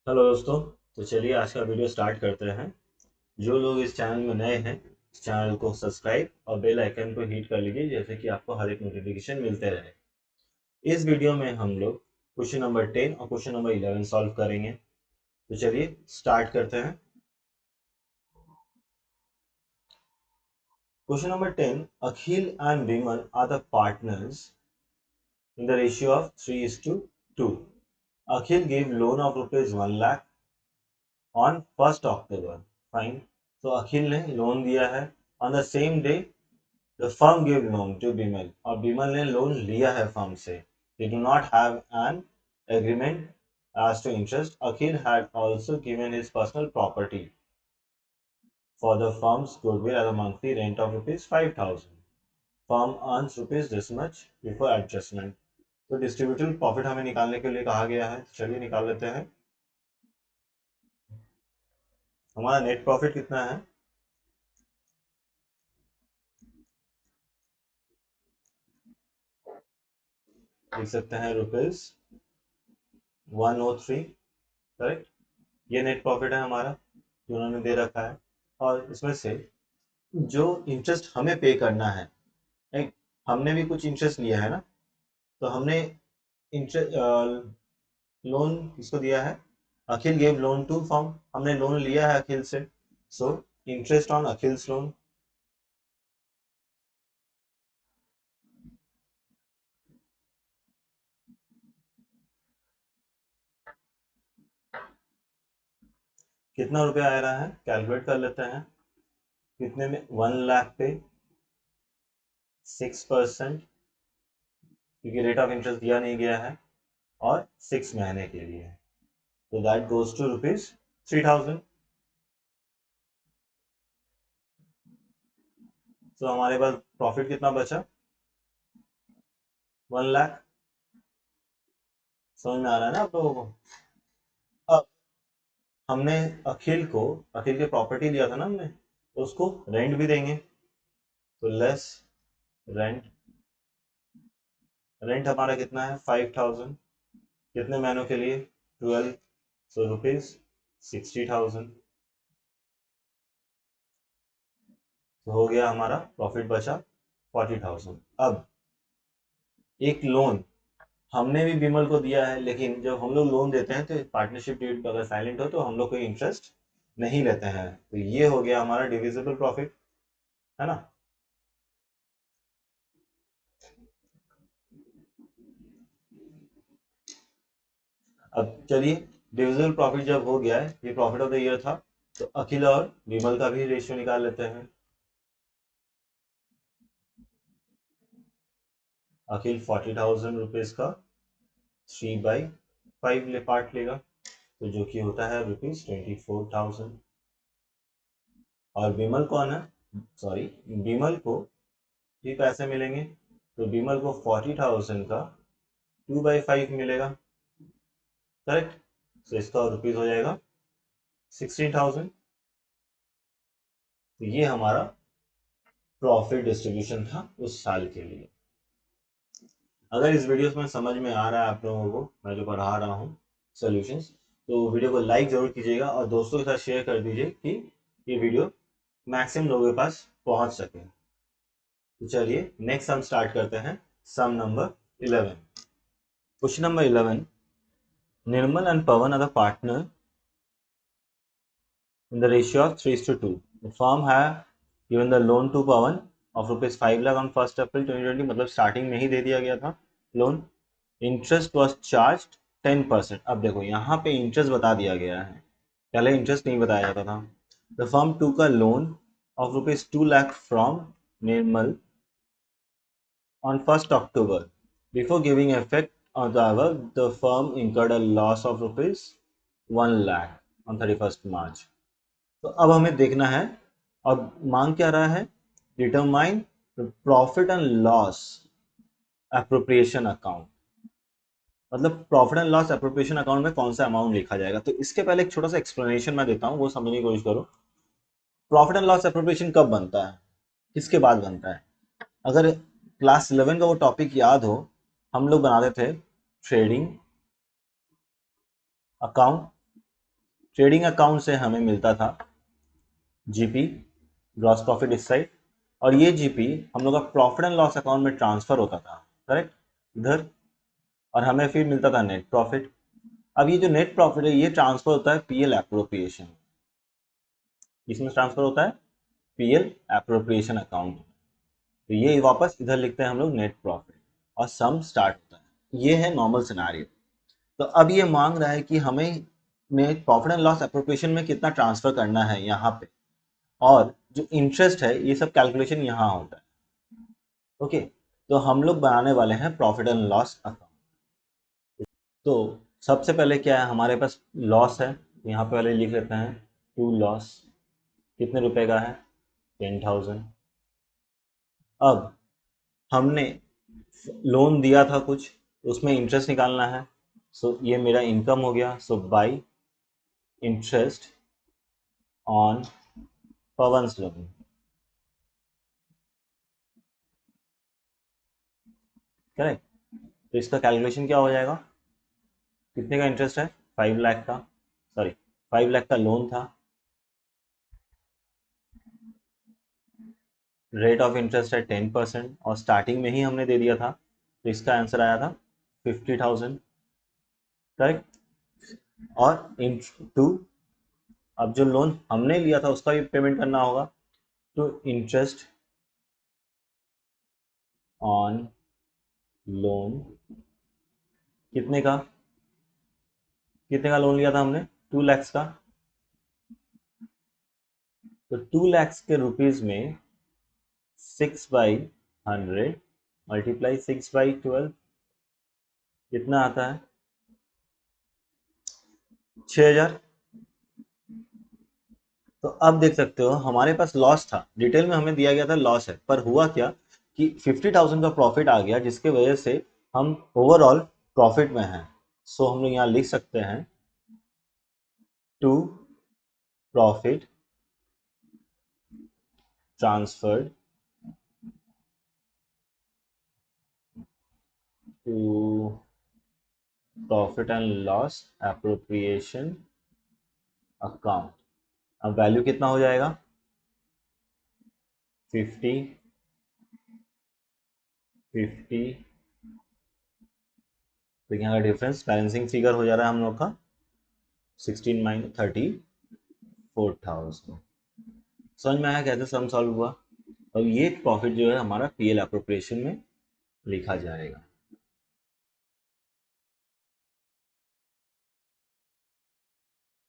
Hello दोस्तों। तो चलिए आज का वीडियो स्टार्ट करते हैं। जो लोग इस चैनल में नए हैं, इस चैनल को सब्सक्राइब और बेल आइकन को हिट कर लीजिए, जैसे कि आपको हर एक नोटिफिकेशन मिलते रहे। इस वीडियो में हम लोग क्वेश्चन नंबर 10 और क्वेश्चन नंबर 11 सॉल्व करेंगे। तो चलिए स्टार्ट करते हैं। Question number 10, Akhil and Vimal are the partners in the ratio of 3:2. Akhil gave loan of rupees 1 lakh on 1st October. Fine. तो अखिल ने लोन दिया है। On the same day, the firm gave loan to Bimal और बिमल ने loan लिया है firm से. They do not have an agreement as to interest. Akhil had also given his personal property for the firm's goodwill as a monthly rent of rupees 5,000. Firm earns rupees this much before adjustment. तो distributive profit हमें निकालने के लिए कहा गया है। चलिए निकाल लेते हैं। हमारा नेट प्रॉफिट कितना है? लिख सकते हैं रुपीज 103। करेक्ट। ये नेट प्रॉफिट है हमारा जो उन्होंने दे रखा है। और इसमें से जो इंटरेस्ट हमें पे करना है, एक हमने भी कुछ इंटरेस्ट लिया है ना, तो हमने इंटरेस्ट लोन किसको दिया है? Akhil gave loan to firm, हमने लोन लिया है अखिल से। So interest on Akhil's loan. कितना रुपया आ रहा है कैलकुलेट कर लेते हैं। कितने में? 1 लाख पे 6%, क्योंकि रेट ऑफ इंटरेस्ट दिया नहीं गया है, और 6 महीने के लिए। तो दैट गोज टू रुपीज 3,000। तो हमारे पास प्रॉफिट कितना बचा? 1 लाख। समझ में आ रहा है ना आप लोगों को? अब हमने अखिल के प्रॉपर्टी लिया था ना हमने, तो उसको रेंट भी देंगे। तो लेस रेंट। रेंट हमारा कितना है? 5,000। कितने महीनों के लिए? 12। So rupees 60,000। तो हो गया हमारा प्रॉफिट बचा 40,000। अब एक लोन हमने भी बिमल को दिया है, लेकिन जब हम लोग लोन देते हैं तो पार्टनरशिप डीड अगर साइलेंट हो तो हम लोग कोई इंटरेस्ट नहीं लेते हैं। तो ये हो गया हमारा डिविजिबल प्रॉफिट, है ना। अब चलिए, डिविजिबल प्रॉफिट जब हो गया है, ये प्रॉफिट ऑफ द ईयर था, तो अखिल और विमल का भी रेशियो निकाल लेते हैं। अखिल 40,000 रुपीज का 3/5 ले पार्ट लेगा, तो जो कि होता है रुपीज 24,000। और विमल कौन है? सॉरी, विमल को भी पैसे मिलेंगे, तो विमल को 40,000 का 2/5 मिलेगा। करेक्ट। तो इसका रुपीज हो जाएगा 16,000। तो ये हमारा प्रॉफिट डिस्ट्रीब्यूशन था उस साल के लिए। अगर इस वीडियो में समझ में आ रहा है आप लोगों को, मैं जो पढ़ा रहा हूँ सॉल्यूशंस, तो वीडियो को लाइक जरूर कीजिएगा और दोस्तों के साथ शेयर कर दीजिए कि ये वीडियो मैक्सिमम लोगों के पास पहुंच सके। तो चलिए नेक्स्ट हम स्टार्ट करते हैं। Some number 11। Question number 11, Nirmal and Pavan are the partner in the ratio of 3:2. The firm have given the loan to Pawan of rupees 5 lakh on 1st April 2020, मतलब स्टार्टिंग में ही दे दिया गया था लोन। Interest was charge 10%। अब देखो यहाँ पे interest बता दिया गया है, पहले इंटरेस्ट नहीं बताया जाता था। The firm took a loan of rupees 2 lakh from Nirmal on 1st October. Before giving effect on the above, the firm incurred a loss of rupees 1 lakh on 31st March. तो अब हमें देखना है, और मांग क्या रहा है? Determine profit and loss appropriation account. मतलब profit and loss appropriation account में कौन सा अमाउंट लिखा जाएगा। तो इसके पहले एक छोटा सा एक्सप्लेनेशन मैं देता हूँ, वो समझने की कोशिश करो। प्रॉफिट एंड लॉस एप्रोप्रिएशन कब बनता है, किसके बाद बनता है? अगर क्लास 11 का वो टॉपिक याद हो, हम लोग बनाते थे ट्रेडिंग अकाउंट ट्रेडिंग अकाउंट से हमें मिलता था जीपी, ग्रॉस प्रॉफिट इस साइड, और ये जीपी हम लोग का प्रॉफिट एंड लॉस अकाउंट में ट्रांसफर होता था, करेक्ट, इधर, और हमें फिर मिलता था नेट प्रॉफिट। अब ये जो नेट प्रॉफिट है ये ट्रांसफर होता है पीएल एप्रोप्रिएशन, इसमें ट्रांसफर होता है पीएल एप्रोप्रिएशन अकाउंट। तो ये वापस इधर लिखते हैं हम लोग नेट प्रॉफिट, और सम स्टार्ट होता है। ये है नॉर्मल सिनेरियो। तो अब ये मांग रहा है कि हमें प्रॉफिट एंड लॉस एप्रोप्रिएशन में कितना ट्रांसफर करना है यहाँ पे, और जो इंटरेस्ट है ये सब कैलकुलेशन यहाँ होता है। ओके, तो हम लोग बनाने वाले हैं प्रॉफिट एंड लॉस अकाउंट। तो सबसे पहले क्या है, हमारे पास लॉस है, यहाँ पे पहले लिख लेते हैं टू लॉस, कितने रुपए का है, 10,000। अब हमने लोन दिया था कुछ, उसमें इंटरेस्ट निकालना है, सो ये मेरा इनकम हो गया। So by interest on Pavan's loan, correct. तो इसका कैलकुलेशन क्या हो जाएगा, कितने का इंटरेस्ट है, 5 लाख का, सॉरी 5 लाख का लोन था, रेट ऑफ इंटरेस्ट है 10%, और स्टार्टिंग में ही हमने दे दिया था, तो इसका आंसर आया था 50,000, करेक्ट। और इन टू, अब जो लोन हमने लिया था उसका भी पेमेंट करना होगा, तो इंटरेस्ट ऑन लोन, कितने का लोन लिया था हमने, 2 लाख का। तो 2 लाख के रुपीज में 6/100 मल्टीप्लाई 6/12 कितना आता है, 6,000। तो अब देख सकते हो हमारे पास लॉस था, डिटेल में हमें दिया गया था लॉस है, पर हुआ क्या कि 50,000 का प्रॉफिट आ गया, जिसके वजह से हम ओवरऑल प्रॉफिट में हैं। सो हम लोग यहाँ लिख सकते हैं to profit transferred to profit and loss appropriation account. अब वैल्यू कितना हो जाएगा, 50 50। तो यहाँ का डिफरेंस बैलेंसिंग फिगर हो जा रहा है हम लोग का 16 - 34,000। समझ में आया कैसे सम सॉल्व हुआ। अब ये प्रॉफिट जो है हमारा पीएल एप्रोप्रिएशन में लिखा जाएगा।